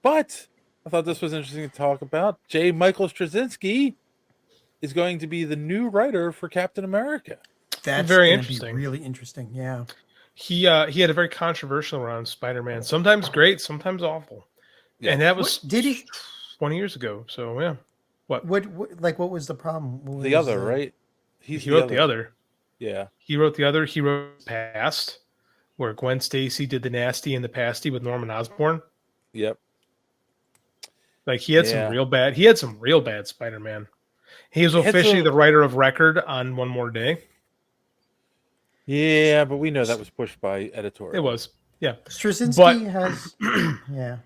But I thought this was interesting to talk about. J Michael Straczynski is going to be the new writer for Captain America. That's Very going to be interesting. really interesting. Yeah. He had a very controversial run on Spider-Man. Sometimes great, sometimes awful. Yeah. And that was Did he? 20 years ago. So yeah. What What was the problem? What The was, other, right? he wrote the other. Yeah. He wrote the other. He wrote Past, where Gwen Stacy did the nasty and the pasty with Norman Osborn. Yep. Like he had some real bad. He had some real bad Spider-Man. He was officially the writer of record on One More Day. Yeah, but we know that was pushed by editorial. It was, yeah. Straczynski has, yeah.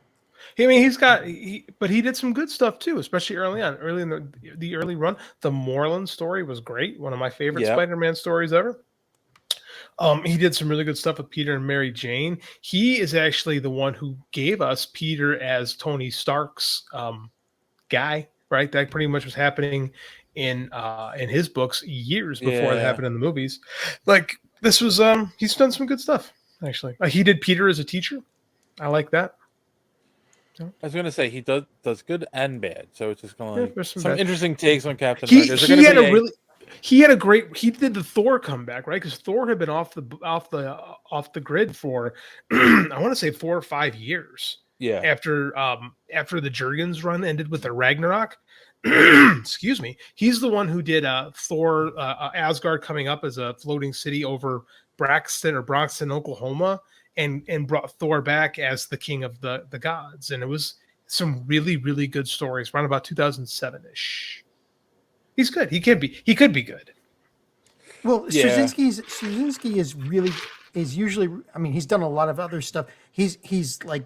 I mean, but he did some good stuff too, especially early on. Early in the early run, the Moreland story was great. One of my favorite Spider-Man stories ever. He did some really good stuff with Peter and Mary Jane. He is actually the one who gave us Peter as Tony Stark's guy, right? That pretty much was happening in his books years before it happened in the movies. Like this was, he's done some good stuff actually. He did Peter as a teacher. I like that. I was going to say he does good and bad, so it's just going to some interesting takes on Captain America. He did the Thor comeback, right? Because Thor had been off the grid for I want to say 4 or 5 years. Yeah. After the Jurgens run ended with the Ragnarok. Excuse me. He's the one who did Thor Asgard coming up as a floating city over Bronxton, Oklahoma, and brought Thor back as the king of the gods. And it was some really, really good stories around about 2007-ish. He's good. He could be good. Well, Straczynski is usually, I mean, he's done a lot of other stuff. He's like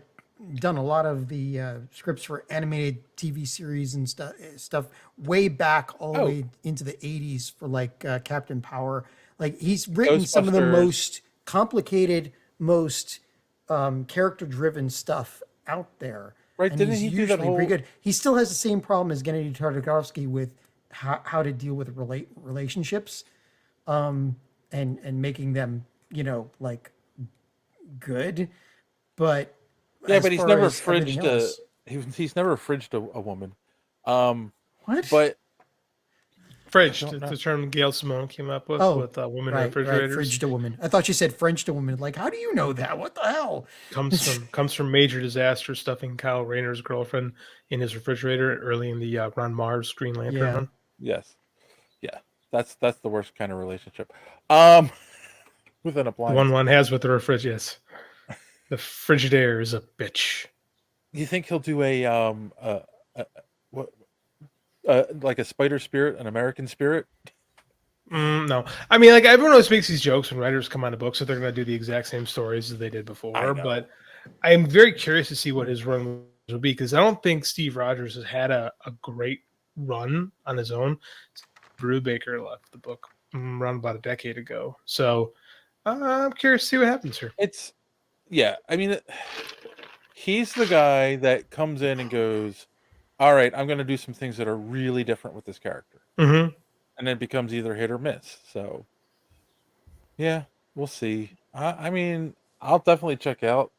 done a lot of the scripts for animated TV series and stuff way back all the way into the 80s for like Captain Power. Like he's written some of the most complicated, most character-driven stuff out there. Right? And didn't he do that whole? Pretty good. He still has the same problem as Gennady Tartakovsky with how to deal with relationships, and making them, like good, but but he's never fridged he's never fridged a woman. What? But fridged, the term Gail Simone came up with women refrigerators. Right, fridged a woman. I thought you said Frenched a woman. Like, how do you know that? What the hell? Comes from Major Disaster stuffing Kyle Rayner's girlfriend in his refrigerator early in the Ron Mars Green Lantern run. Yes. Yeah. That's the worst kind of relationship. With an appliance. One has with the refrigerator. Yes. The Frigidaire is a bitch. You think he'll do like a Spider Spirit, an American Spirit? No. I mean, like everyone always makes these jokes when writers come on a book, so they're going to do the exact same stories as they did before. But I'm very curious to see what his run will be, because I don't think Steve Rogers has had a great run on his own. Brubaker left the book around about a decade ago. So I'm curious to see what happens here. I mean, he's the guy that comes in and goes, all right, I'm going to do some things that are really different with this character. Mm-hmm. And then it becomes either hit or miss. So, yeah, we'll see. I mean, I'll definitely check out.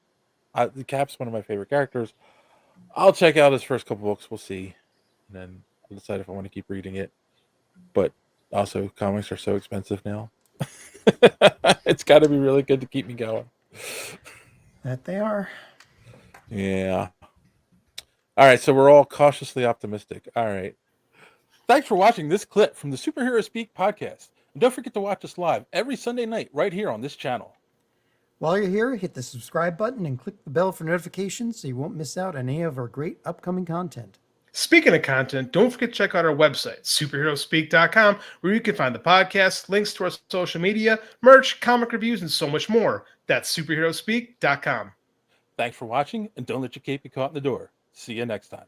The Cap's one of my favorite characters. I'll check out his first couple books. We'll see. And then I'll decide if I want to keep reading it. But also, comics are so expensive now. It's got to be really good to keep me going. That they are. Yeah. All right, so we're all cautiously optimistic. All right. Thanks for watching this clip from the Superhero Speak podcast. And don't forget to watch us live every Sunday night right here on this channel. While you're here, hit the subscribe button and click the bell for notifications so you won't miss out on any of our great upcoming content. Speaking of content, don't forget to check out our website, superheroespeak.com, where you can find the podcast, links to our social media, merch, comic reviews, and so much more. That's superheroespeak.com. Thanks for watching, and don't let your cape be caught in the door. See you next time.